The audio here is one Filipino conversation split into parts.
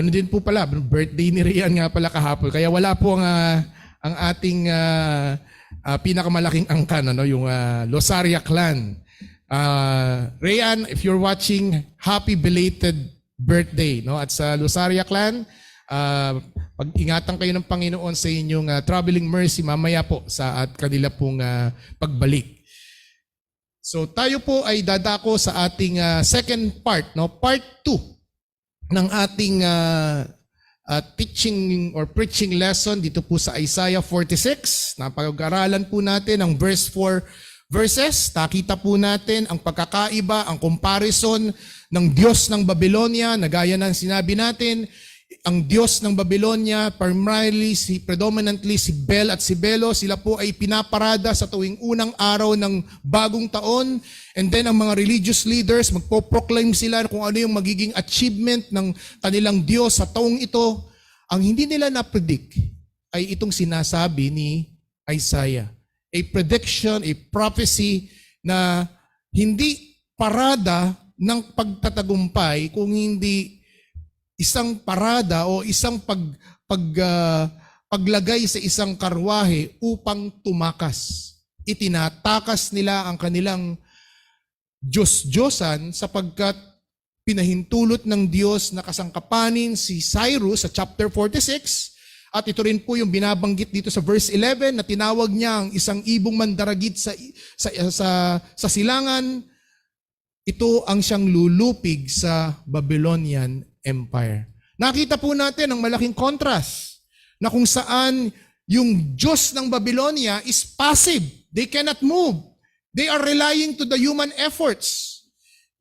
Ganun din po pala, birthday ni Rian nga pala kahapon. Kaya wala po ang ating pinakamalaking angkan, yung Losaria clan. Rian, if you're watching, happy belated birthday. At sa Losaria clan, pag-ingatan kayo ng Panginoon sa inyong traveling mercy mamaya po at kanila pong pagbalik. So tayo po ay dadako sa ating second part, part 2 ng ating teaching or preaching lesson dito po sa Isaiah 46. Napag-aralan po natin ang verse 4 verses. Nakita po natin ang pagkakaiba, ang comparison ng Diyos ng Babylonia, na gaya ng sinabi natin, ang Diyos ng Babylonia, predominantly si Bel at si Belo, sila po ay pinaparada sa tuwing unang araw ng bagong taon. And then ang mga religious leaders, magpo-proclaim sila kung ano yung magiging achievement ng kanilang Diyos sa taong ito. Ang hindi nila na-predict ay itong sinasabi ni Isaiah. A prediction, a prophecy na hindi parada ng pagtatagumpay kung hindi isang parada o isang paglagay sa isang karwahe upang tumakas. Itinatakas nila ang kanilang Diyos-Diyosan sapagkat pinahintulot ng Diyos na kasangkapanin si Cyrus sa chapter 46. At ito rin po yung binabanggit dito sa verse 11 na tinawag niya ang isang ibong mandaragit sa silangan. Ito ang siyang lulupig sa Babylonian Empire. Nakita po natin ang malaking contrast na kung saan yung Diyos ng Babylonia is passive. They cannot move. They are relying to the human efforts.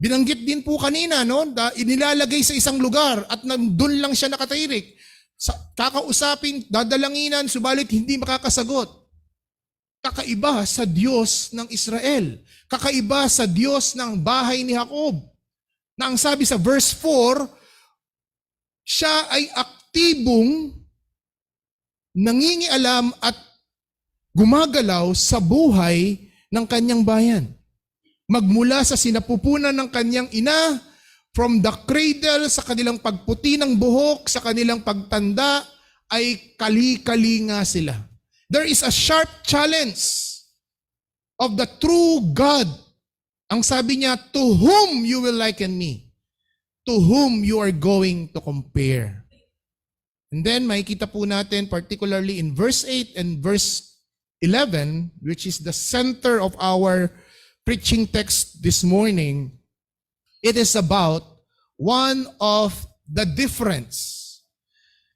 Binanggit din po kanina, inilalagay sa isang lugar at doon lang siya nakatirik. Kakausapin, dadalanginan, subalit hindi makakasagot. Kakaiba sa Diyos ng Israel. Kakaiba sa Diyos ng bahay ni Jacob. Na ang sabi sa verse 4, siya ay aktibong nangingialam at gumagalaw sa buhay ng kanyang bayan. Magmula sa sinapupunan ng kanyang ina, from the cradle sa kanilang pagputi ng buhok, sa kanilang pagtanda, ay kali-kali nga sila. There is a sharp challenge of the true God. Ang sabi niya, to whom you will liken me? To whom you are going to compare? And then makikita po natin particularly in verse 8 and verse 11, which is the center of our preaching text this morning. It is about one of the difference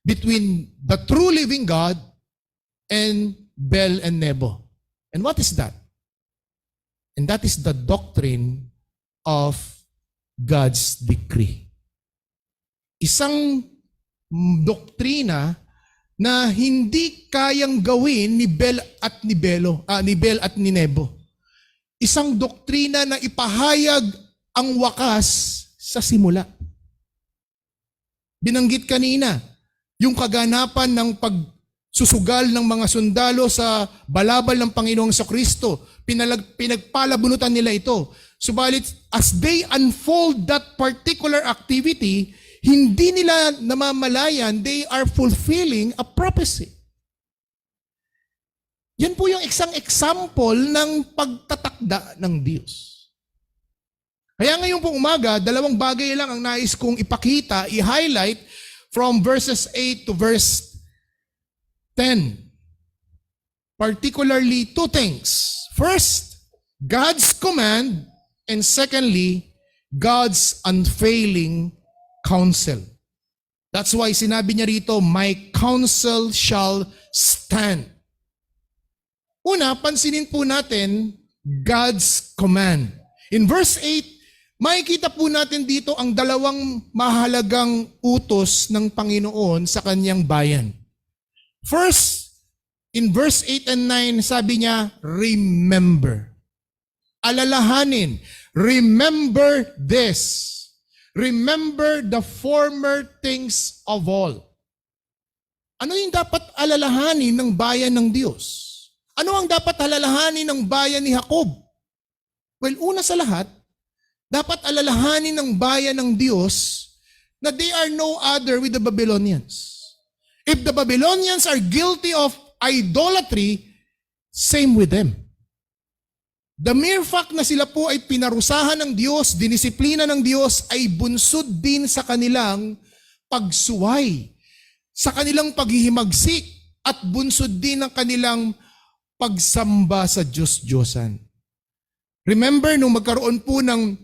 between the true living God and Bel and Nebo. And what is that? And that is the doctrine of God's decree. Isang doktrina na hindi kayang gawin ni Bel at ni Nebo. Isang doktrina na ipahayag ang wakas sa simula. Binanggit kanina, yung kaganapan ng pagsusugal ng mga sundalo sa balabal ng Panginoong Kristo, pinagpalabunutan nila ito. Subalit, as they unfold that particular activity, hindi nila namamalayan, they are fulfilling a prophecy. Yan po yung isang example ng pagtatakda ng Diyos. Kaya ngayon pong umaga, dalawang bagay lang ang nais kong ipakita, i-highlight from verses 8 to verse 10. Particularly two things. First, God's command, and secondly, God's unfailing counsel. That's why sinabi niya rito, my counsel shall stand. Una, pansinin po natin God's command. In verse 8, makikita po natin dito ang dalawang mahalagang utos ng Panginoon sa kanyang bayan. First, in verse 8 and 9, sabi niya, remember. Alalahanin. Remember this. Remember the former things of all. Ano yung dapat alalahanin ng bayan ng Diyos? Ano ang dapat alalahanin ng bayan ni Jacob? Well, una sa lahat, dapat alalahanin ng bayan ng Diyos na they are no other with the Babylonians. If the Babylonians are guilty of idolatry, same with them. The mere fact na sila po ay pinarusahan ng Diyos, dinisiplina ng Diyos, ay bunsod din sa kanilang pagsuway, sa kanilang paghihimagsik, at bunsod din ng kanilang pagsamba sa Diyos-Diyosan. Remember, nung magkaroon po ng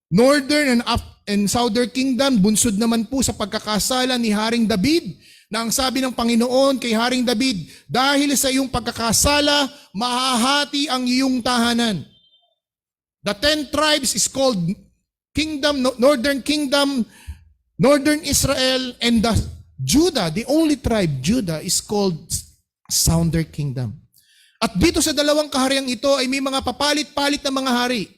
Northern and Southern Kingdom, bunsod naman po sa pagkakasala ni Haring David, na ang sabi ng Panginoon kay Haring David, dahil sa iyong pagkakasala, mahahati ang iyong tahanan. The 10 tribes is called Kingdom, Northern Kingdom, Northern Israel, and the Judah, the only tribe, Judah, is called Southern Kingdom. At dito sa dalawang kahariang ito ay may mga papalit-palit na mga hari.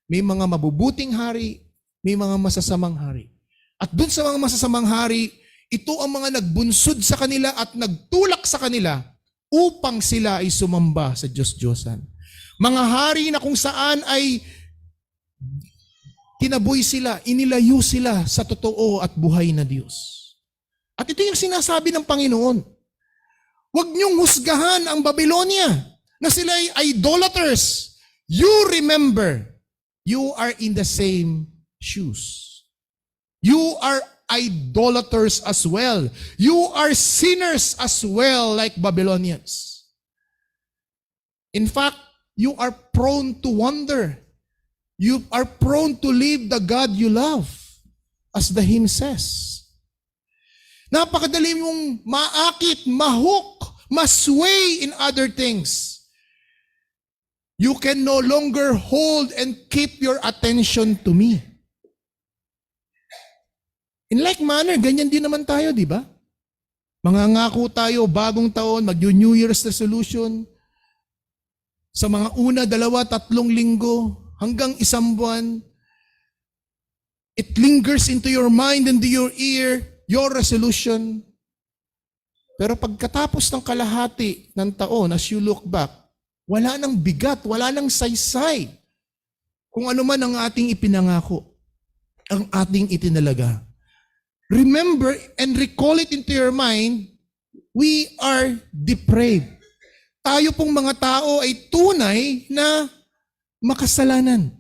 May mga mabubuting hari, may mga masasamang hari. At dun sa mga masasamang hari, ito ang mga nagbunsod sa kanila at nagtulak sa kanila upang sila ay sumamba sa Diyos-Diyosan. Mga hari na kung saan ay tinaboy sila, inilayo sila sa totoo at buhay na Diyos. At ito yung sinasabi ng Panginoon. Huwag niyong husgahan ang Babylonia na sila ay idolaters. You remember, you are in the same shoes. You are idolaters as well. You are sinners as well like Babylonians. In fact, you are prone to wander. You are prone to leave the God you love, as the hymn says. Napakadali mong maakit, mahook, masway in other things. You can no longer hold and keep your attention to me. In like manner, ganyan din naman tayo, di ba? Mangangako tayo, bagong taon, mag-New Year's resolution. Sa mga una, 2, 3 linggo, hanggang 1 buwan, it lingers into your mind and to your ear, your resolution. Pero pagkatapos ng kalahati ng taon, as you look back, wala nang bigat, wala nang saysay. Kung ano man ang ating ipinangako, ang ating itinalaga. Remember and recall it into your mind, we are depraved. Tayo pong mga tao ay tunay na makasalanan.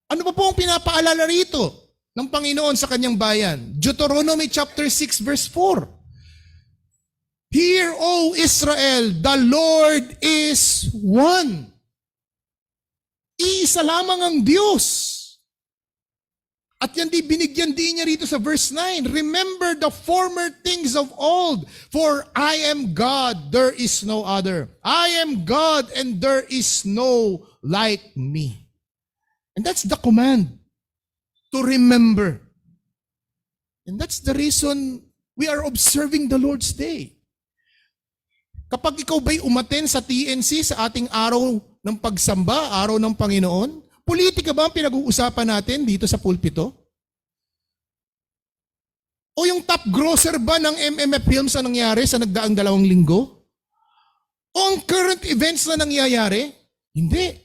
Ano pa po ang pinapaalala rito ng Panginoon sa kanyang bayan? Deuteronomy chapter 6 verse 4. Hear, O Israel, the Lord is one. Iisa lamang ang Diyos. At yan binigyan din niya rito sa verse 9. Remember the former things of old, for I am God, there is no other. I am God and there is no like me. And that's the command, to remember. And that's the reason we are observing the Lord's Day. Kapag ikaw ba'y umaten sa TNC sa ating araw ng pagsamba, araw ng Panginoon, politika ba ang pinag-uusapan natin dito sa pulpito? O yung top grosser ba ng MMF Films na nangyari sa nagdaang 2 linggo? O ang current events na nangyayari? Hindi.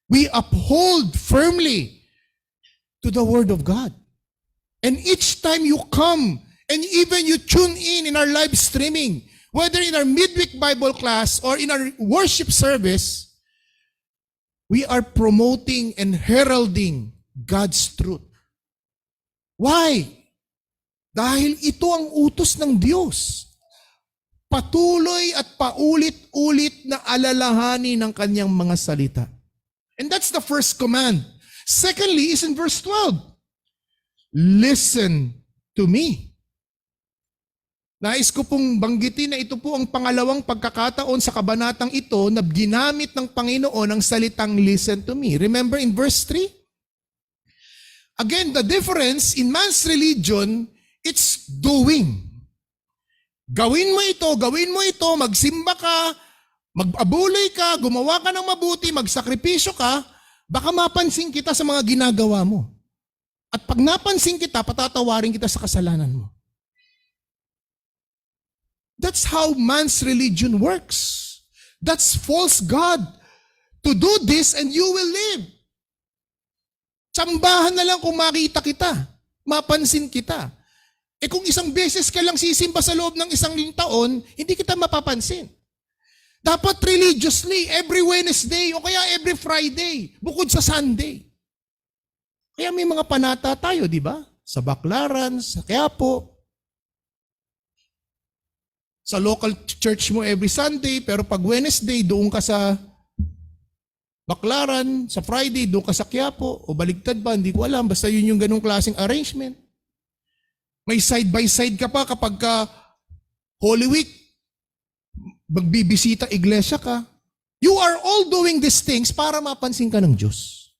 We uphold firmly to the Word of God. And each time you come and even you tune in our live streaming, whether in our midweek Bible class or in our worship service, we are promoting and heralding God's truth. Why? Dahil ito ang utos ng Diyos. Patuloy at paulit-ulit na alalahanin ng kanyang mga salita. And that's the first command. Secondly is in verse 12. Listen to me. Nais ko pong banggitin na ito po ang pangalawang pagkakataon sa kabanatang ito na ginamit ng Panginoon ang salitang listen to me. Remember in verse 3? Again, the difference in man's religion, it's doing. Gawin mo ito, magsimba ka, mag-abuloy ka, gumawa ka ng mabuti, magsakripisyo ka, baka mapansin kita sa mga ginagawa mo. At pag napansin kita, patatawarin kita sa kasalanan mo. That's how man's religion works. That's false God. To do this and you will live. Tsambahan na lang kung makita kita. mapansin kita. Kung isang beses ka lang sisimba sa loob ng isang taon, hindi kita mapapansin. Dapat religiously, every Wednesday o kaya every Friday, bukod sa Sunday. Kaya may mga panata tayo, di ba? Sa Baclaran, sa Quiapo, sa local church mo every Sunday, pero pag Wednesday, doon ka sa Baclaran, sa Friday, doon ka sa Quiapo, o baligtad ba, hindi ko alam, basta yun yung ganung klaseng arrangement. May side by side ka pa kapag ka Holy Week, magbibisita iglesia ka. You are all doing these things para mapansin ka ng Diyos.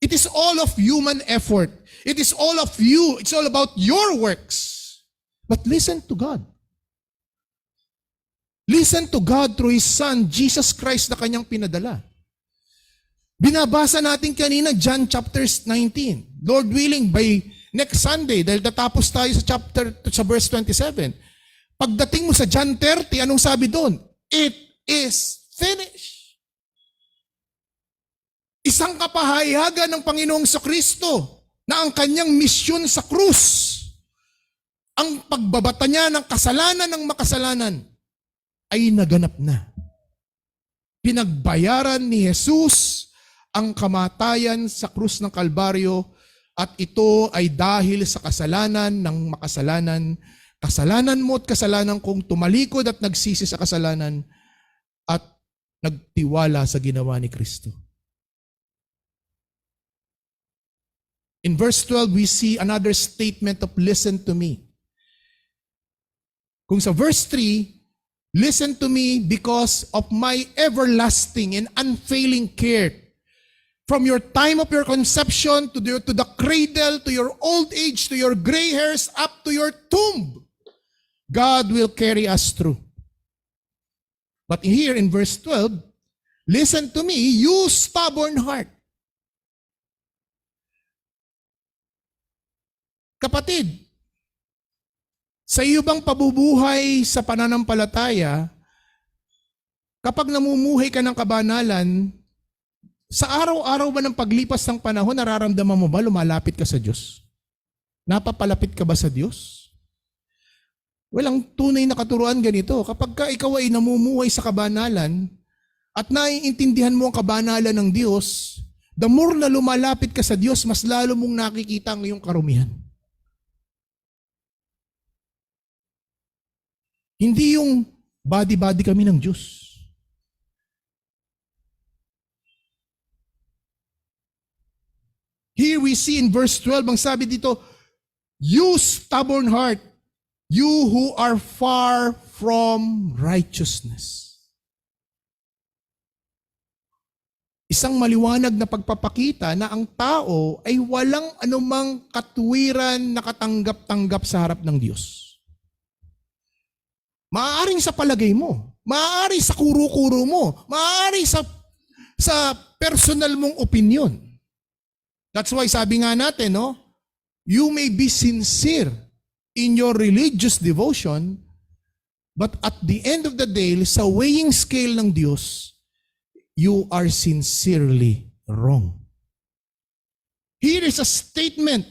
It is all of human effort. It is all of you. It's all about your works. But listen to God. Listen to God through His Son, Jesus Christ, na Kanyang pinadala. Binabasa natin kanina, John chapter 19. Lord willing, by next Sunday, dahil tatapos tayo sa verse 27, pagdating mo sa John 30, anong sabi doon? It is finished. Isang kapahayagan ng Panginoong Kristo na ang kanyang misyon sa krus, ang pagbabata niya ng kasalanan ng makasalanan, ay naganap na. Pinagbayaran ni Jesus ang kamatayan sa krus ng Kalbaryo, at ito ay dahil sa kasalanan ng makasalanan. Kasalanan mo at kasalanan kong tumalikod at nagsisi sa kasalanan at nagtiwala sa ginawa ni Kristo. In verse 12, we see another statement of listen to me. Kung sa verse 3, listen to me because of my everlasting and unfailing care. From your time of your conception to the cradle, to your old age, to your gray hairs, up to your tomb, God will carry us through. But here in verse 12, listen to me, you stubborn heart. Kapatid, sa iyo bang pabubuhay sa pananampalataya, kapag namumuhay ka ng kabanalan, sa araw-araw ba ng paglipas ng panahon, nararamdaman mo ba lumalapit ka sa Diyos? Napapalapit ka ba sa Diyos? Walang tunay na katuruan ganito. Kapag ka ikaw ay namumuhay sa kabanalan at naiintindihan mo ang kabanalan ng Diyos, the more na lumalapit ka sa Diyos, mas lalo mong nakikita ang iyong karumihan. Hindi yung body-body kami ng Diyos. Here we see in verse 12, ang sabi dito, you stubborn heart, you who are far from righteousness. Isang maliwanag na pagpapakita na ang tao ay walang anumang katuwiran na katanggap-tanggap sa harap ng Diyos. Maaaring sa palagay mo, maaari sa kuro-kuro mo, maaari sa personal mong opinion. That's why sabi nga natin, no, you may be sincere in your religious devotion, but at the end of the day, sa weighing scale ng Diyos, you are sincerely wrong. Here is a statement.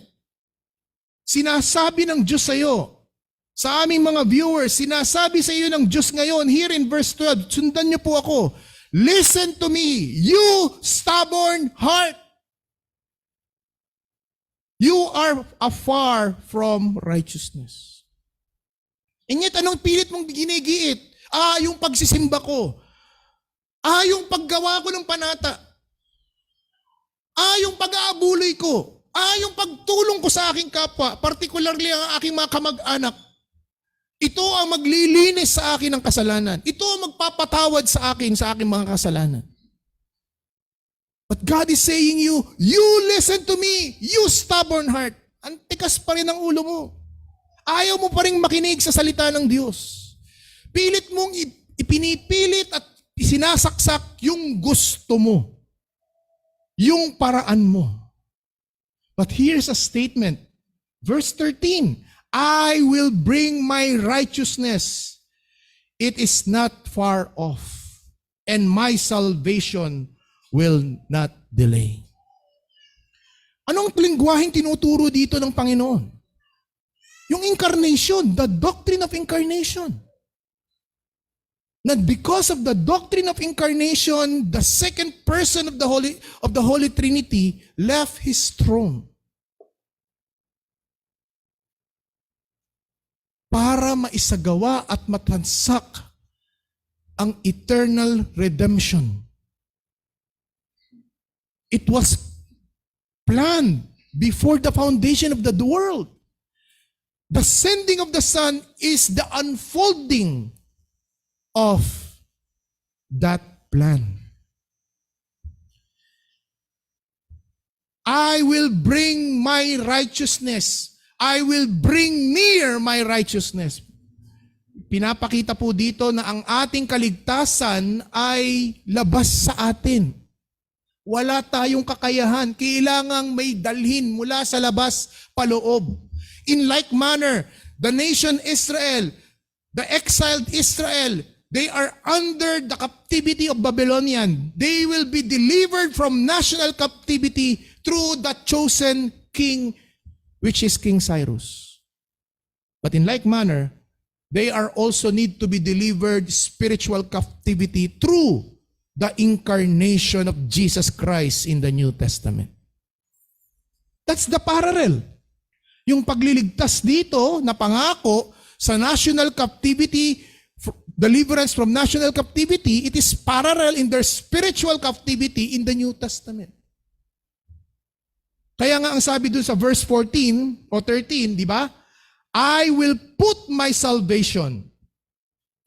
Sinasabi ng Diyos sa iyo, sa aming mga viewers, sinasabi sa iyo ng Diyos ngayon, here in verse 12, sundan niyo po ako, listen to me, you stubborn heart. You are afar from righteousness. And yet, anong pilit mong ginigiit? Yung pagsisimba ko. Yung paggawa ko ng panata. Yung pag-aabuloy ko. Yung pagtulong ko sa aking kapwa, particularly ang aking mga kamag-anak. Ito ang maglilinis sa akin ng kasalanan. Ito ang magpapatawad sa akin sa aking mga kasalanan. But God is saying you listen to me, you stubborn heart. Ang tikas pa rin ang ulo mo. Ayaw mo pa rin makinig sa salita ng Diyos. Pilit mong ipinipilit at sinasaksak yung gusto mo. Yung paraan mo. But here's a statement. Verse 13, I will bring my righteousness. It is not far off. And my salvation will not delay. Anong lingwaheng tinuturo dito ng Panginoon? Yung incarnation, the doctrine of incarnation. That because of the doctrine of incarnation, the second person of the Holy Trinity left his throne para maisagawa at matransak ang eternal redemption. It was planned before the foundation of the world. The sending of the Son is the unfolding of that plan. I will bring my righteousness. I will bring near my righteousness. Pinapakita po dito na ang ating kaligtasan ay labas sa atin. Wala tayong kakayahan. Kailangang may dalhin mula sa labas paloob. In like manner, the nation Israel, the exiled Israel, they are under the captivity of Babylonian. They will be delivered from national captivity through the chosen king, which is King Cyrus. But in like manner, they are also need to be delivered spiritual captivity through the incarnation of Jesus Christ in the New Testament. That's the parallel. Yung pagliligtas dito na pangako sa national captivity, deliverance from national captivity, it is parallel in their spiritual captivity in the New Testament. Kaya nga ang sabi dun sa verse 14 o 13, di ba? I will put my salvation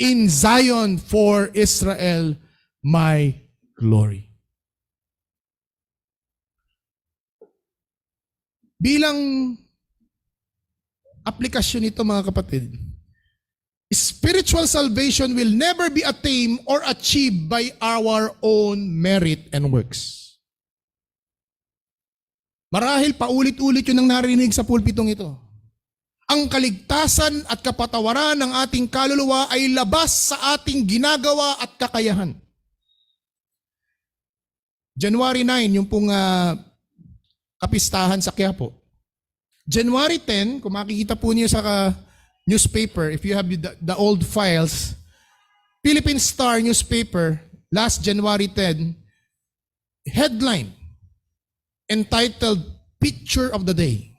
in Zion for Israel, my glory. Bilang aplikasyon nito mga kapatid, spiritual salvation will never be attained or achieved by our own merit and works. Marahil paulit-ulit yun ang narinig sa pulpitong ito. Ang kaligtasan at kapatawaran ng ating kaluluwa ay labas sa ating ginagawa at kakayahan. January 9, yung pong kapistahan sa Quiapo. January 10, kung makikita po niyo sa newspaper, if you have the old files, Philippine Star newspaper, last January 10, headline, entitled Picture of the Day.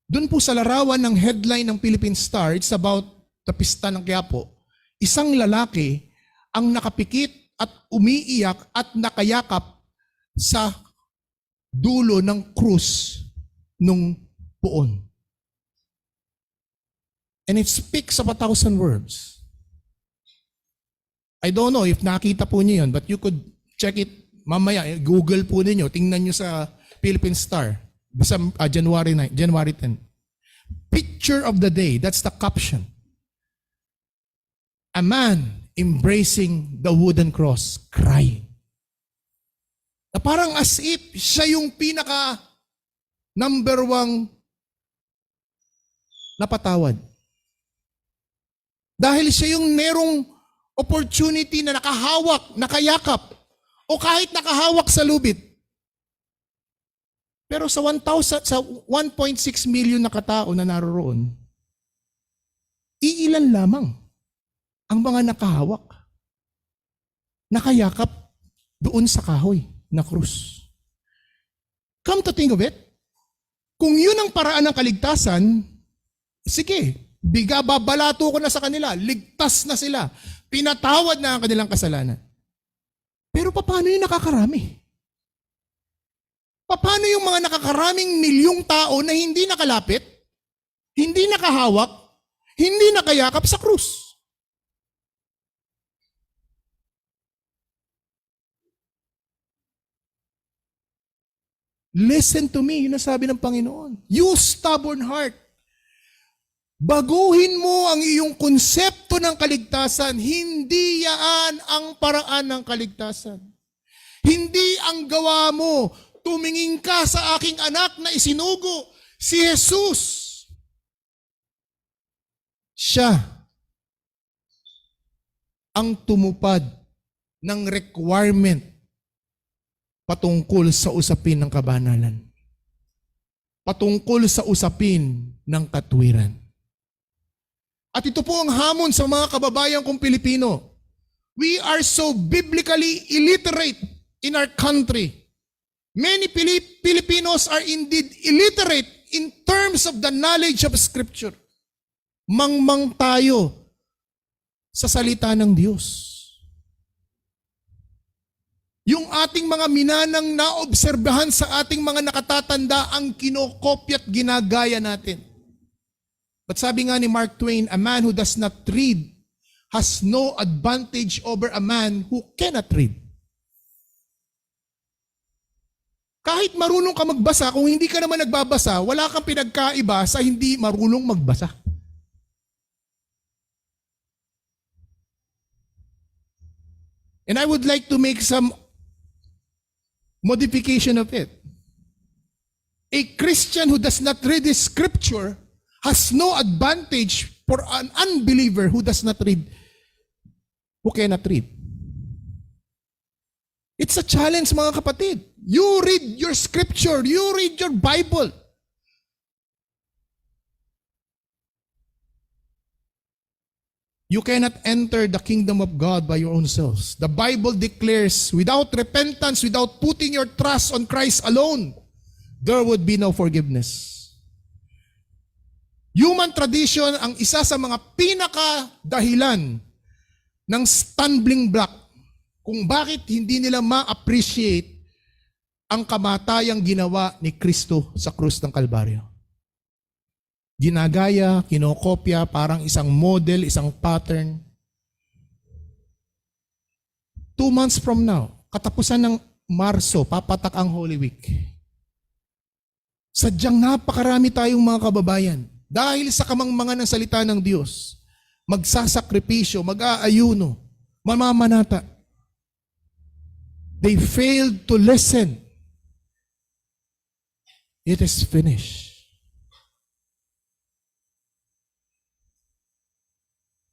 Doon po sa larawan ng headline ng Philippine Star, it's about the pista ng Quiapo. Isang lalaki ang nakapikit at umiiyak at nakayakap sa dulo ng krus nung puon. And it speaks of 1,000 words. I don't know if nakita po niyo yun, but you could check it mamaya. Google po ninyo, tingnan niyo sa Philippine Star. Basta January 10. Picture of the day, that's the caption. A man embracing the wooden cross, crying. Na parang as if siya yung pinaka number 1 napatawad. Dahil siya yung merong opportunity na nakahawak, nakayakap, o kahit nakahawak sa lubid. Pero sa 1.6 million na katao na naroroon, iilan lamang ang mga nakahawak, nakayakap doon sa kahoy na krus. Come to think of it, kung yun ang paraan ng kaligtasan, sige, babalato ko na sa kanila, ligtas na sila, pinatawad na ang kanilang kasalanan. Pero paano yung nakakarami? Paano yung mga nakakaraming milyong tao na hindi nakalapit, hindi nakahawak, hindi nakayakap sa krus? Listen to me, yun ang sabi ng Panginoon. You stubborn heart. Baguhin mo ang iyong konsepto ng kaligtasan. Hindi yan ang paraan ng kaligtasan. Hindi ang gawa mo. Tumingin ka sa aking anak na isinugo, si Jesus. Siya ang tumupad ng requirement patungkol sa usapin ng kabanalan. patungkol sa usapin ng katwiran. At ito po ang hamon sa mga kababayan kong Pilipino. We are so biblically illiterate in our country. Many Filipinos are indeed illiterate in terms of the knowledge of Scripture. Mangmang tayo sa salita ng Diyos. Yung ating mga minanang naobserbahan sa ating mga nakatatanda ang kinokopya at ginagaya natin. But sabi nga ni Mark Twain, a man who does not read has no advantage over a man who cannot read. Kahit marunong ka magbasa, kung hindi ka naman nagbabasa, wala kang pinagkaiba sa hindi marunong magbasa. And I would like to make some modification of it. A Christian who does not read the Scripture has no advantage for an unbeliever who does not read, who cannot read. It's a challenge, mga kapatid. You read your Scripture, you read your Bible. You cannot enter the kingdom of God by your own selves. The Bible declares, without repentance, without putting your trust on Christ alone, there would be no forgiveness. Human tradition ang isa sa mga pinaka-dahilan ng stumbling block kung bakit hindi nila ma-appreciate ang kamatayang ginawa ni Kristo sa krus ng Kalbaryo. Ginagaya, kinokopya, parang isang model, isang pattern. 2 months from now, katapusan ng Marso, papatak ang Holy Week. Sadyang napakarami tayong mga kababayan. Dahil sa kamangmangan ng salita ng Diyos, magsasakripisyo, mag-aayuno, mamamanata. They failed to listen. It is finished.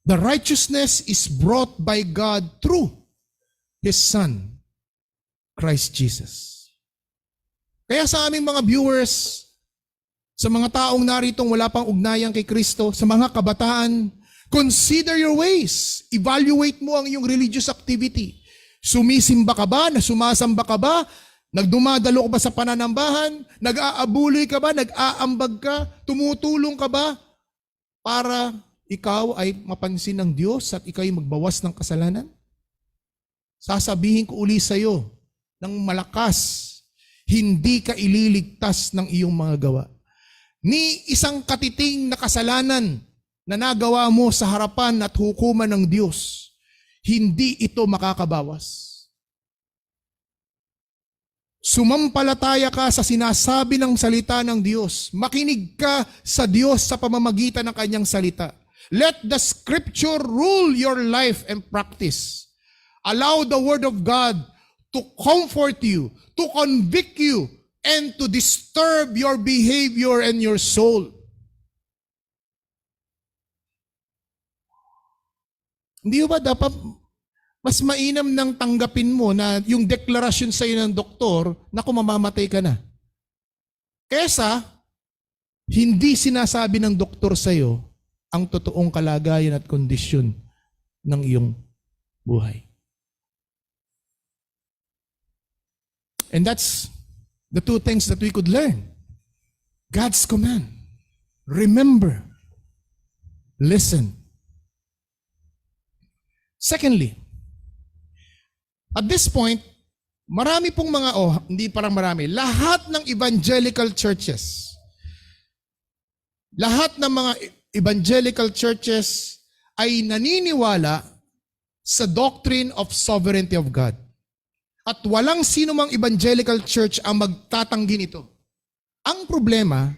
The righteousness is brought by God through His Son, Christ Jesus. Kaya sa aming mga viewers, sa mga taong naritong wala pang ugnayan kay Kristo, sa mga kabataan, consider your ways. Evaluate mo ang iyong religious activity. Sumisimba ka ba? Sumasamba ka ba? Nagdumadalo ka ba sa pananambahan? Nag-aabuloy ka ba? Nag-aambag ka? Tumutulong ka ba? Para ikaw ay mapansin ng Diyos at ikaw ay magbawas ng kasalanan? Sasabihin ko uli sa iyo ng malakas, hindi ka ililigtas ng iyong mga gawa. Ni isang katiting na kasalanan na nagawa mo sa harapan at hukuman ng Diyos, hindi ito makakabawas. Sumampalataya ka sa sinasabi ng salita ng Diyos. Makinig ka sa Diyos sa pamamagitan ng kanyang salita. Let the Scripture rule your life and practice. Allow the Word of God to comfort you, to convict you, and to disturb your behavior and your soul. Hindi ba dapat mas mainam nang tanggapin mo na yung deklarasyon sa iyo ng doktor na kung mamamatay ka na? Kesa, hindi sinasabi ng doktor sa iyo ang totoong kalagayan at kondisyon ng iyong buhay. And that's the two things that we could learn. God's command. Remember. Listen. Secondly, at this point, marami pong mga, hindi parang marami, lahat ng evangelical churches, lahat ng mga evangelical churches ay naniniwala sa doctrine of sovereignty of God. At walang sino mang evangelical church ang magtatanggi nito. Ang problema,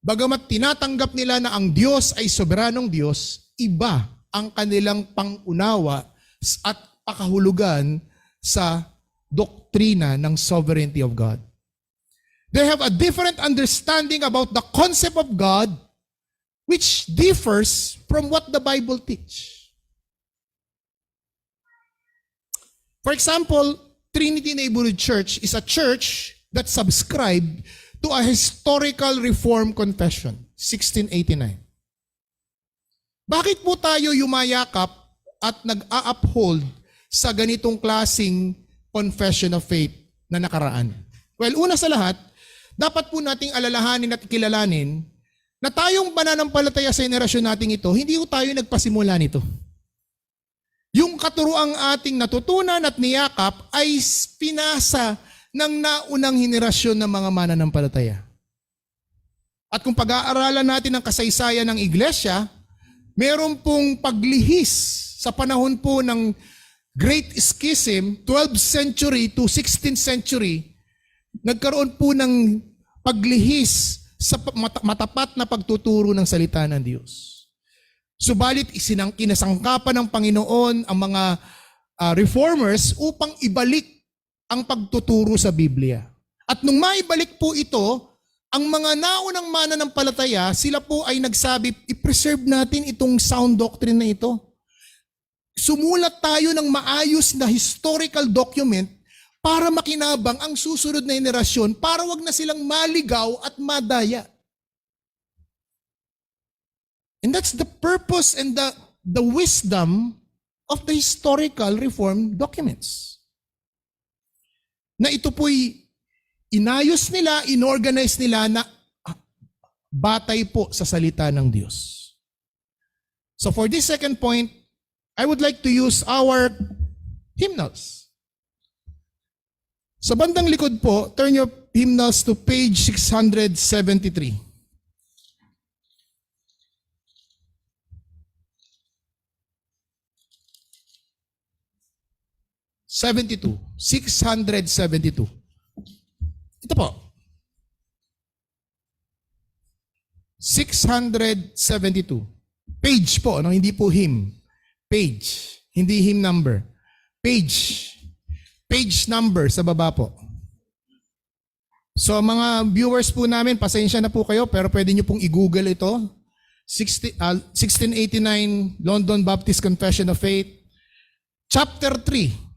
bagamat tinatanggap nila na ang Diyos ay soberanong Diyos, iba ang kanilang pangunawa at pakahulugan sa doktrina ng sovereignty of God. They have a different understanding about the concept of God which differs from what the Bible teaches. For example, Trinity Neighborhood Church is a church that subscribed to a historical Reformed confession, 1689. Bakit po tayo yumayakap at nag-a-uphold sa ganitong klasing confession of faith na nakaraan? Well, una sa lahat, dapat po nating alalahanin at kilalanin na tayong mananampalataya sa henerasyon nating ito, hindi po tayo nagpasimula nito. Yung katuruang ating natutunan at niyakap ay pinasa ng naunang henerasyon ng mga mananampalataya. At kung pag-aaralan natin ang kasaysayan ng iglesia, meron pong paglihis sa panahon po ng Great Schism, 12th century to 16th century, nagkaroon po ng paglihis sa matapat na pagtuturo ng salita ng Diyos. Subalit kinasangkapan ng Panginoon ang mga reformers upang ibalik ang pagtuturo sa Biblia. At nung maibalik po ito, ang mga naunang mananampalataya, sila po ay nagsabi, i-preserve natin itong sound doctrine na ito. Sumulat tayo ng maayos na historical document para makinabang ang susunod na henerasyon para wag na silang maligaw at madaya. And that's the purpose and the wisdom of the historical reform documents. Na ito po'y inayos nila, inorganize nila na batay po sa salita ng Diyos. So for this second point, I would like to use our hymnals. Sa bandang likod po, turn your hymnals to page 673. 672. Ito po. 672. Page po, no? Hindi po hymn. Page. Hindi hymn number. Page. Page number sa baba po. So mga viewers po namin, pasensya na po kayo, pero pwede nyo pong i-google ito. 1689 London Baptist Confession of Faith. Chapter 3.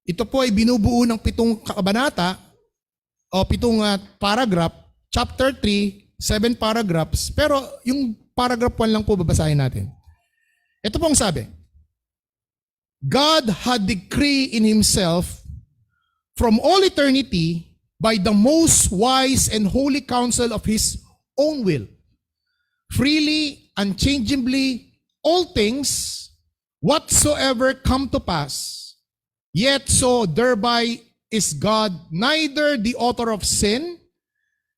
Ito po ay binubuo ng 7 kabanata o 7 paragraph. Chapter 3, 7 paragraphs. Pero yung paragraph 1 lang po babasahin natin. Ito pong sabi. God had decreed in Himself from all eternity by the most wise and holy counsel of His own will, freely, unchangeably, all things, whatsoever come to pass, yet so thereby is God neither the author of sin,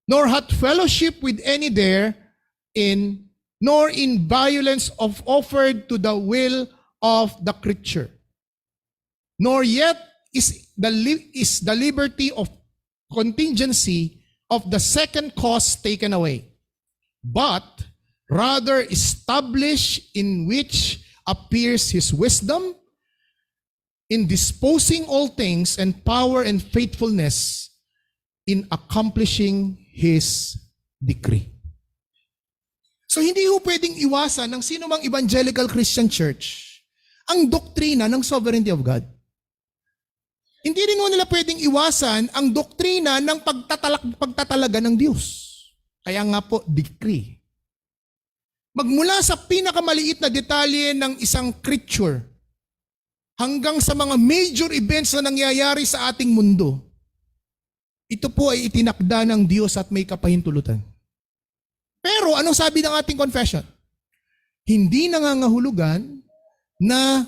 nor hath fellowship with any therein, nor in violence of offered to the will of the creature. Nor yet is the liberty of contingency of the second cause taken away, but rather established, in which appears His wisdom, in disposing all things, and power and faithfulness in accomplishing His decree. So hindi ho pwedeng iwasan ng sino mang evangelical Christian church ang doktrina ng sovereignty of God. Hindi rin ho nila pwedeng iwasan ang doktrina ng pagtatalaga ng Diyos. Kaya nga po, decree. Magmula sa pinakamaliit na detalye ng isang creature hanggang sa mga major events na nangyayari sa ating mundo, ito po ay itinakda ng Diyos at may kapahintulutan. Pero anong sabi ng ating confession? Hindi nangangahulugan na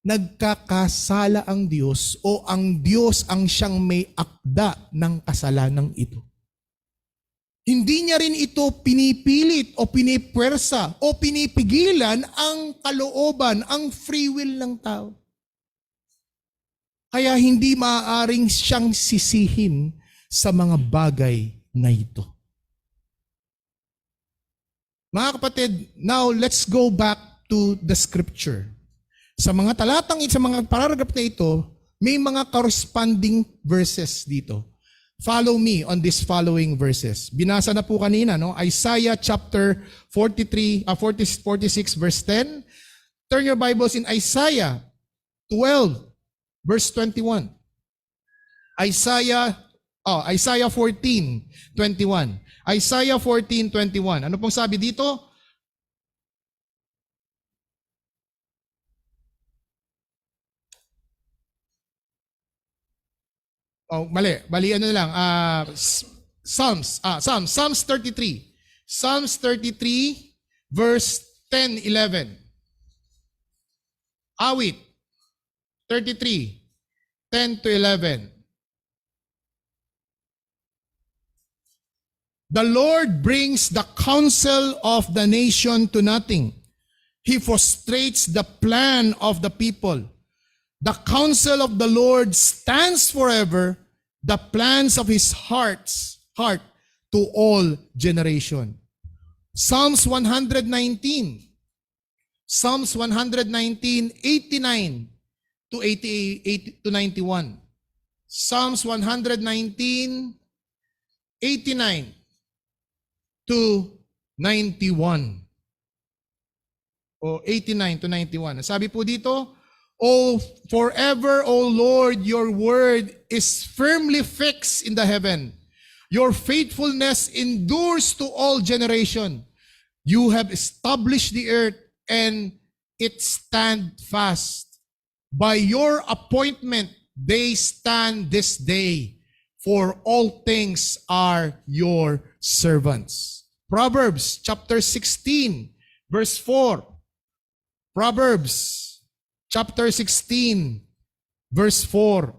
nagkakasala ang Diyos o ang Diyos ang siyang may akda ng kasalanan ito. Hindi niya rin ito pinipilit o pinipwersa o pinipigilan ang kalooban, ang free will ng tao. Kaya hindi maaaring siyang sisihin sa mga bagay na ito. Mga kapatid, now let's go back to the scripture. Sa mga paragraph na ito, may mga corresponding verses dito. Follow me on these following verses. Binasa na po kanina, no? Isaiah chapter 46 verse 10. Turn your Bibles in Isaiah 12 verse 21. Isaiah Oh, Isaiah 14:21. Isaiah 14:21. Ano pong sabi dito? Oh, mali. Bali ano lang. Psalms 33. Psalms 33 verse 10, 11. Awit 33, 10 to 11. The Lord brings the counsel of the nation to nothing. He frustrates the plan of the people. The counsel of the Lord stands forever, the plans of his heart to all generation. Psalms 119. Psalms 119, 89 to 88 to 91. Psalms 119, 89 to 91. O 89 to 91. Sabi po dito, "O forever, O Lord, your word is firmly fixed in the heaven. Your faithfulness endures to all generation. You have established the earth and it stand fast. By your appointment, they stand this day, for all things are your servants." Proverbs chapter 16, verse 4. Proverbs chapter 16, verse 4.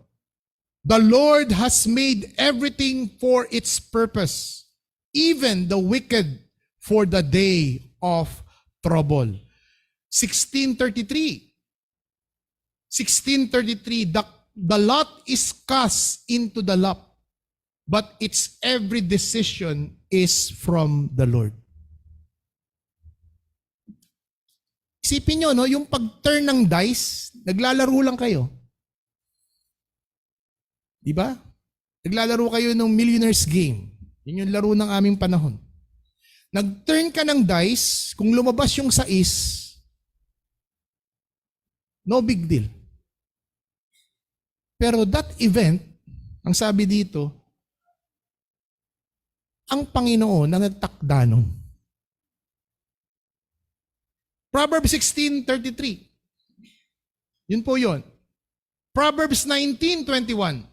"The Lord has made everything for its purpose, even the wicked for the day of trouble." 1633. 1633, the lot is cast into the lap, but its every decision is from the Lord. Isipin nyo, no, yung pag-turn ng dice, naglalaro lang kayo. Di ba? Naglalaro kayo ng Millionaire's Game. Yun yung laro ng aming panahon. Nag-turn ka ng dice, kung lumabas yung 6, no big deal. Pero that event, ang sabi dito, ang Panginoon na nagtakda nun. Proverbs 16:33. Yun po yun. Proverbs 19:21.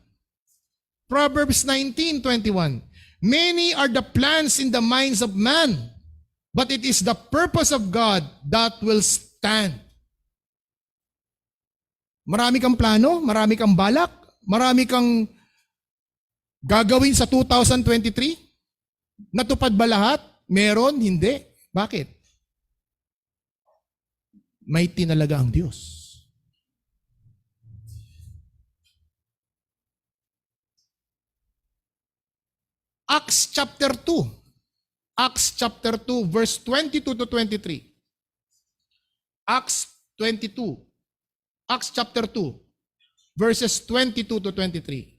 Proverbs 19:21. "Many are the plans in the minds of man, but it is the purpose of God that will stand." Marami kang plano, marami kang balak, marami kang gagawin sa 2023. Natupad ba lahat? Meron? Hindi. Bakit? Mighty talaga ang Diyos. Acts chapter 2. Acts chapter 2, verse 22 to 23. Acts 22. Acts chapter 2, verses 22 to 23.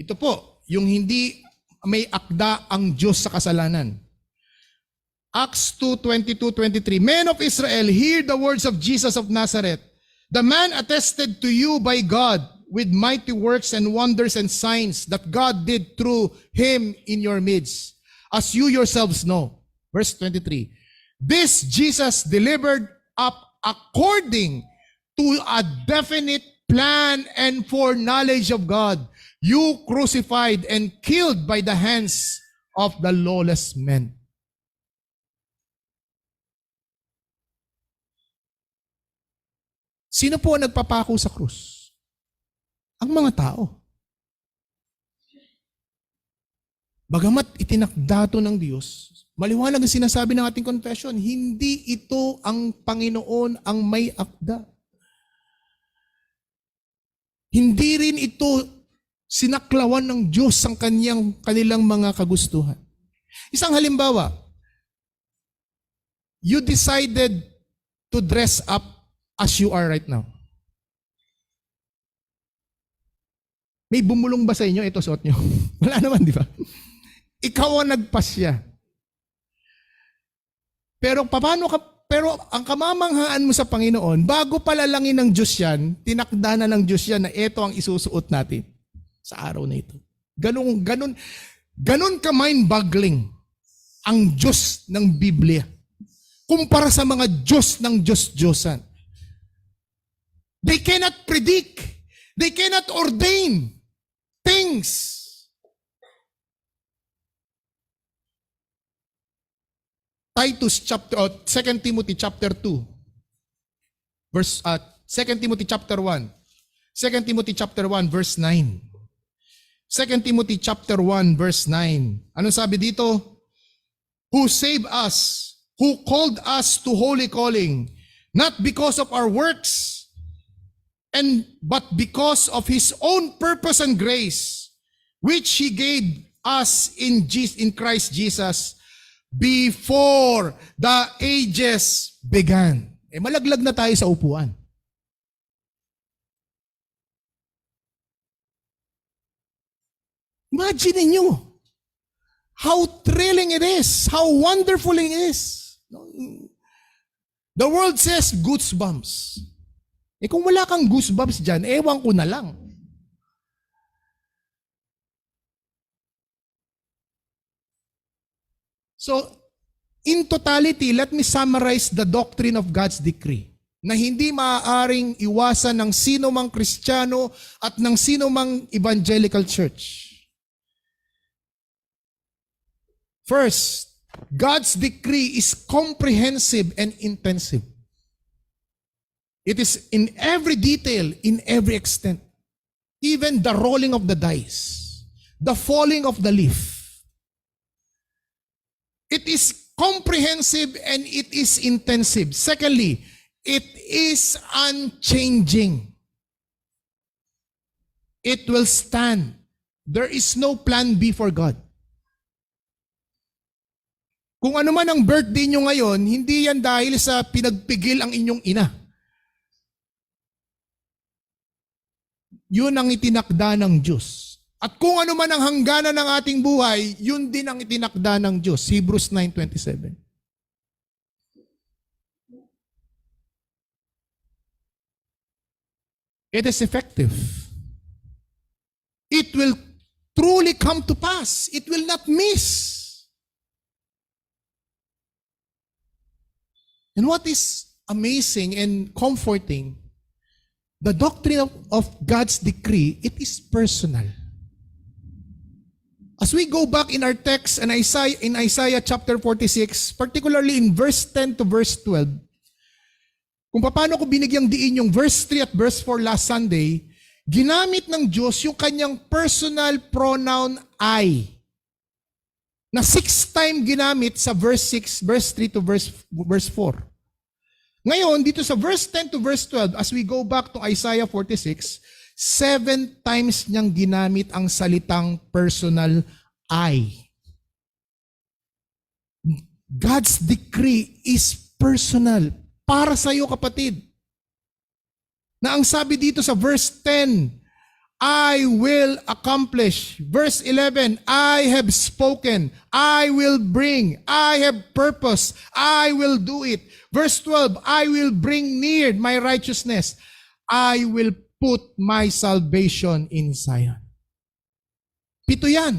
Ito po, yung hindi may akda ang Diyos sa kasalanan. Acts 2:22-23. "Men of Israel, hear the words of Jesus of Nazareth, the man attested to you by God with mighty works and wonders and signs that God did through him in your midst, as you yourselves know." Verse 23. "This Jesus delivered up according to a definite plan and foreknowledge of God, you crucified and killed by the hands of the lawless men." Sino po ang nagpapako sa krus? Ang mga tao. Bagamat itinakda ito ng Diyos, maliwanag ang sinasabi ng ating confession, hindi ito ang Panginoon ang may akda. Hindi rin ito sinaklawan ng Diyos ang kanilang mga kagustuhan. Isang halimbawa, you decided to dress up as you are right now. May bumulong ba sa inyo? Ito suot nyo. Wala naman, di ba? Ikaw ang nagpasya. Pero ang kamamanghaan mo sa Panginoon, bago palalangin ng Diyos yan, tinakda na ng Diyos yan na ito ang isusuot natin. sa araw na ito. Ganon ka mind-boggling ang Diyos ng Biblia kumpara sa mga Diyos ng Diyos-Diyosan. They cannot predict. They cannot ordain things. Titus chapter 2 Timothy chapter 2 verse 2 Timothy chapter 1. 2 Timothy chapter 1 verse 9. 2 Timothy chapter 1 verse 9. Ano sabi dito? Who saved us, who called us to holy calling, not because of our works, but because of His own purpose and grace, which He gave us in Christ Jesus before the ages began. Malaglag na tayo sa upuan. Imagine niyo how thrilling it is, how wonderful it is. The world says goosebumps. Kung wala kang goosebumps dyan, ewan ko na lang. So, in totality, let me summarize the doctrine of God's decree na hindi maaaring iwasan ng sino mang Kristiyano at ng sino mang evangelical church. First, God's decree is comprehensive and intensive. It is in every detail, in every extent. Even the rolling of the dice, the falling of the leaf. It is comprehensive and it is intensive. Secondly, it is unchanging. It will stand. There is no plan B for God. Kung ano man ang birthday nyo ngayon, hindi yan dahil sa pinagpigil ang inyong ina. Yun ang itinakda ng Diyos. At kung ano man ang hangganan ng ating buhay, yun din ang itinakda ng Diyos. Hebrews 9:27. It is effective. It will truly come to pass. It will not miss. And what is amazing and comforting, the doctrine of God's decree, it is personal. As we go back in our text in Isaiah chapter 46, particularly in verse 10 to verse 12, kung paano ko binigyang diin yung verse 3 at verse 4 last Sunday, ginamit ng Diyos yung kanyang personal pronoun I, na 6 times ginamit sa verse 6, verse 3 to verse 4. Ngayon, dito sa verse 10 to verse 12, as we go back to Isaiah 46, 7 times niyang ginamit ang salitang personal I. God's decree is personal. Para sa iyo, kapatid. Na ang sabi dito sa verse 10, I will accomplish. Verse 11, I have spoken. I will bring. I have purpose. I will do it. Verse 12, I will bring near my righteousness. I will put my salvation in Zion. 7 yan.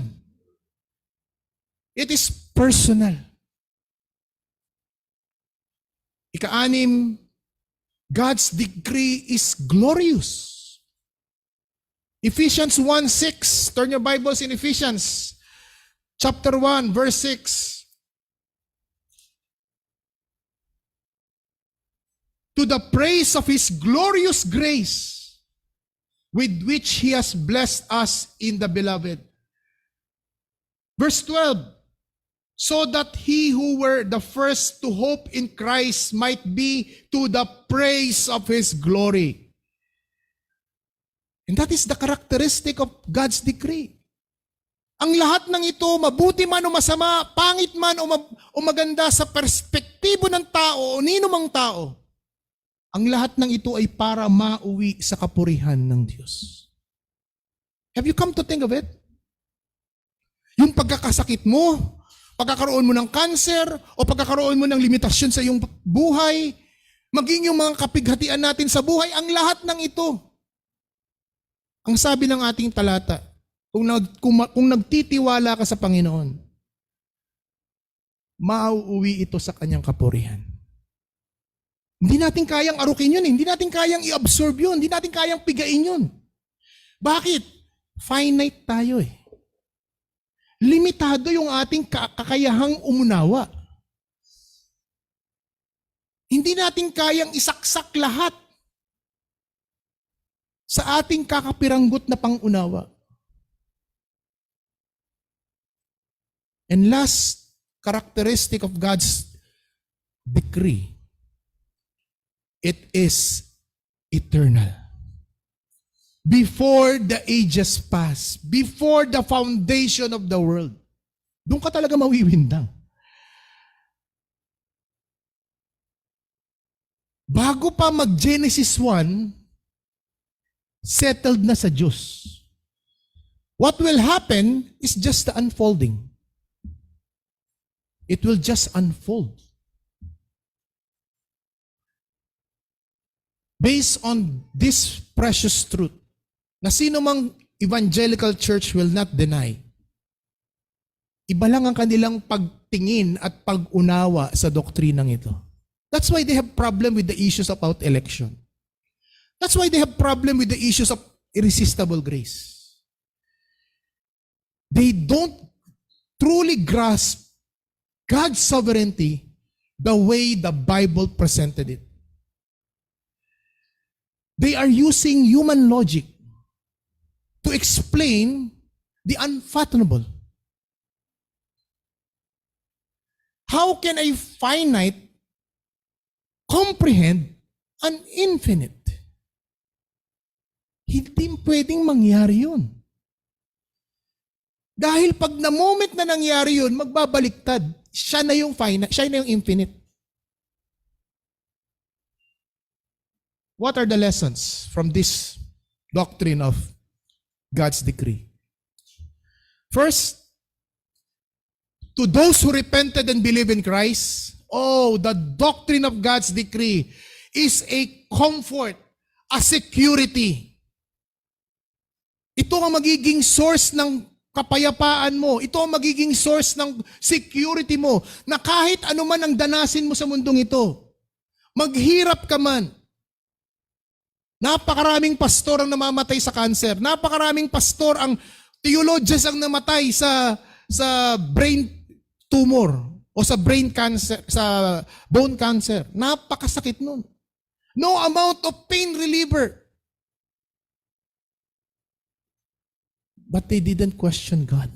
It is personal. 6, God's decree is glorious. Ephesians 1:6. Turn your Bibles in Ephesians chapter 1, verse 6. To the praise of His glorious grace, with which He has blessed us in the beloved. Verse 12. So that he who were the first to hope in Christ might be to the praise of His glory. And that is the characteristic of God's decree. Ang lahat ng ito, mabuti man o masama, pangit man o maganda sa perspektibo ng tao o ninumang tao, ang lahat ng ito ay para mauwi sa kapurihan ng Diyos. Have you come to think of it? Yung pagkakasakit mo, pagkakaroon mo ng cancer, o pagkakaroon mo ng limitasyon sa iyong buhay, maging yung mga kapighatian natin sa buhay, ang lahat ng ito. Ang sabi ng ating talata, Kung nagtitiwala ka sa Panginoon, mauuwi ito sa kanyang kapurihan. Hindi natin kayang arukin yun. Hindi natin kayang i-absorb yun. Hindi natin kayang pigain yun. Bakit? Finite tayo eh. Limitado yung ating kakayahang umunawa. Hindi natin kayang isaksak lahat sa ating kakapiranggot na pangunawa. And last characteristic of God's decree, it is eternal. Before the ages pass, before the foundation of the world, doon ka talaga mawiwindang. Bago pa mag-Genesis 1, settled na sa Diyos. What will happen is just the unfolding. It will just unfold. Based on this precious truth, na sino mang evangelical church will not deny, iba lang ang kanilang pagtingin at pag-unawa sa doktrinang ito. That's why they have problem with the issues about election. That's why they have problem with the issues of irresistible grace. They don't truly grasp God's sovereignty the way the Bible presented it. They are using human logic to explain the unfathomable. How can a finite comprehend an infinite? Hindi pwedeng mangyari yun. Dahil pag na moment na nangyari yun, magbabaliktad. Siya na yung finite, siya na yung infinite. What are the lessons from this doctrine of God's decree? First, to those who repented and believe in Christ, the doctrine of God's decree is a comfort, a security. Ito ang magiging source ng kapayapaan mo. Ito ang magiging source ng security mo na kahit ano man ang danasin mo sa mundong ito, maghirap ka man. Napakaraming pastor ang namamatay sa cancer. Napakaraming pastor ang theologians ang namatay sa brain tumor o sa brain cancer, sa bone cancer. Napakasakit nun. No amount of pain reliever. But they didn't question God.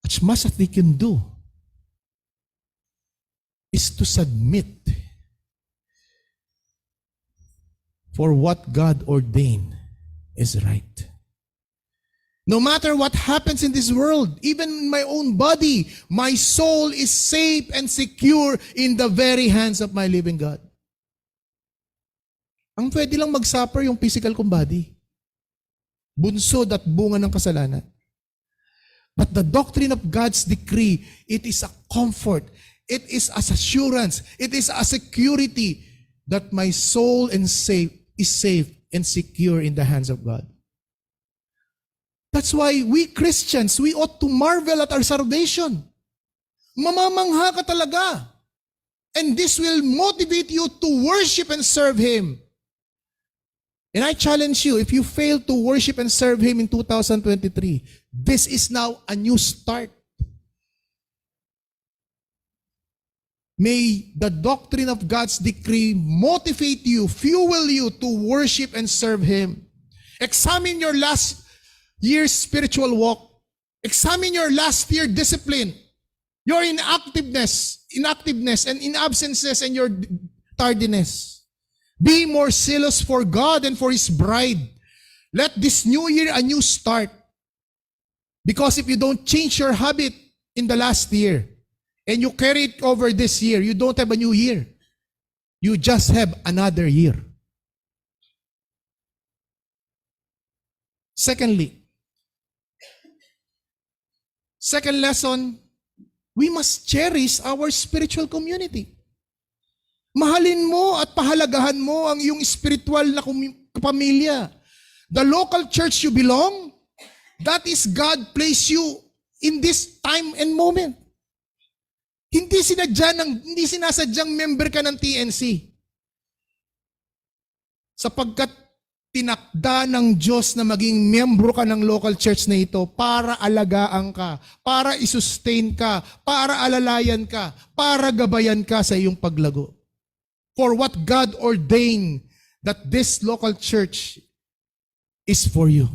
As much as they can do is to submit for what God ordained is right. No matter what happens in this world, even in my own body, my soul is safe and secure in the very hands of my living God. Ang pwede lang mag-suffer yung physical kong body. Bunsod at bunga ng kasalanan. But the doctrine of God's decree, it is a comfort. It is as assurance. It is a security that my soul is safe and secure in the hands of God. That's why we Christians, we ought to marvel at our salvation. Mamamangha ka talaga. And this will motivate you to worship and serve Him. And I challenge you, if you fail to worship and serve Him in 2023, this is now a new start. May the doctrine of God's decree motivate you, fuel you to worship and serve Him. Examine your last year's spiritual walk. Examine your last year discipline, your inactiveness, and inabsences, and your tardiness. Be more zealous for God and for His bride. Let this new year a new start. Because if you don't change your habit in the last year, and you carry it over this year, you don't have a new year. You just have another year. Second lesson, we must cherish our spiritual community. Mahalin mo at pahalagahan mo ang iyong spiritual na pamilya. The local church you belong, that is God placed you in this time and moment. Hindi sinasadyang member ka ng TNC. Sapagkat tinakda ng Diyos na maging miyembro ka ng local church na ito para alagaan ka, para isustain ka, para alalayan ka, para gabayan ka sa iyong paglago. For what God ordained that this local church is for you.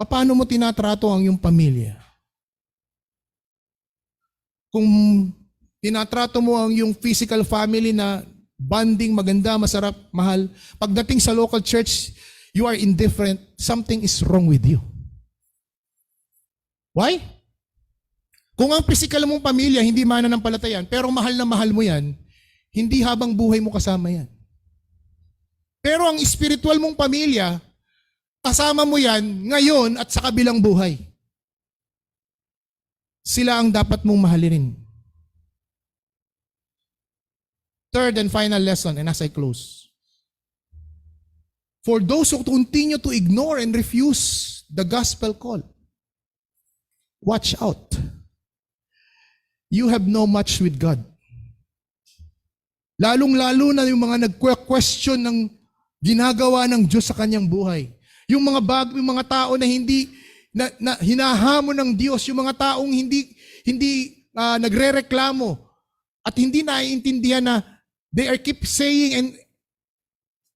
Paano mo tinatrato ang iyong pamilya? Kung tinatrato mo ang iyong physical family na bonding, maganda, masarap, mahal, pagdating sa local church, you are indifferent, something is wrong with you. Why? Kung ang physical mong pamilya hindi mananampalatayan, pero mahal na mahal mo yan, hindi habang buhay mo kasama yan. Pero ang spiritual mong pamilya, kasama mo yan ngayon at sa kabilang buhay. Sila ang dapat mong mahalin. Third and final lesson, and as I close. For those who continue to ignore and refuse the gospel call, watch out. You have no much with God. Lalong-lalo na yung mga nag-question ng ginagawa ng Diyos sa kanyang buhay. Yung mga tao na hindi na hinahamon ng Diyos, yung mga taong hindi nagrereklamo at hindi naiintindihan na they are keep saying and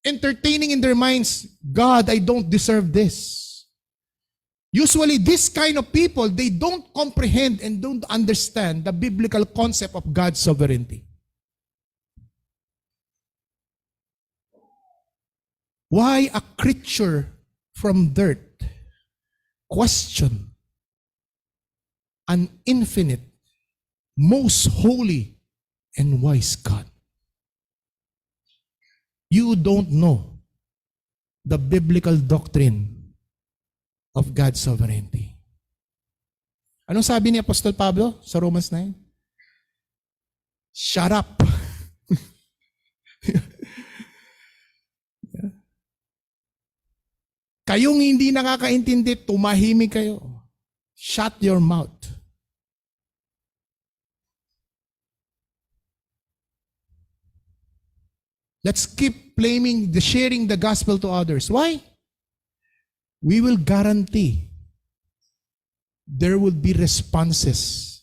entertaining in their minds, God, I don't deserve this. Usually, this kind of people, they don't comprehend and don't understand the biblical concept of God's sovereignty. Why a creature from dirt question an infinite, most holy, and wise God? You don't know the biblical doctrine of God's sovereignty. Anong sabi ni Apostol Pablo sa Romans 9? Shut up. Kayong hindi nakakaintindi, tumahimik kayo. Shut your mouth. Let's keep sharing the gospel to others. Why? We will guarantee there will be responses.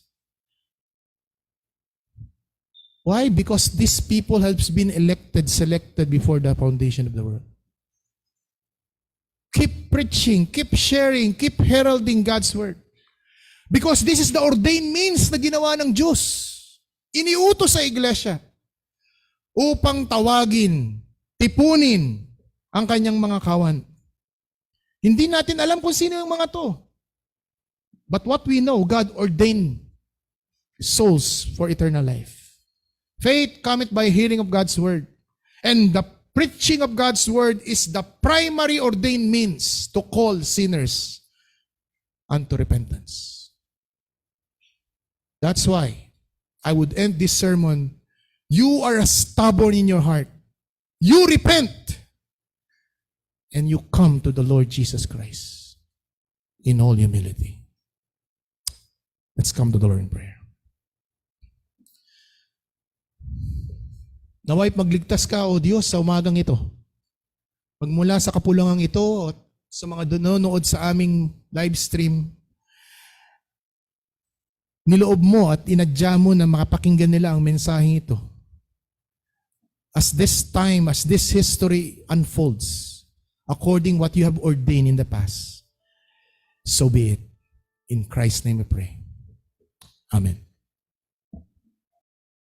Why? Because these people have been selected before the foundation of the world. Keep preaching, keep sharing, keep heralding God's word. Because this is the ordained means na ginawa ng Diyos. Iniutos sa iglesia upang tawagin, tipunin ang kanyang mga kawan. Hindi natin alam kung sino yung mga to. But what we know, God ordained souls for eternal life. Faith cometh by hearing of God's word. And the preaching of God's word is the primary ordained means to call sinners unto repentance. That's why I would end this sermon. You are stubborn in your heart. You repent. And you come to the Lord Jesus Christ in all humility. Let's come to the Lord in prayer. Nawa'y magligtas ka, O Diyos, sa umagang ito. Magmula sa kapulangang ito at sa mga nanonood sa aming live stream, niloob mo at inadya mo na makapakinggan nila ang mensaheng ito. As this history unfolds, according what you have ordained in the past, so be it. In Christ's name we pray. Amen.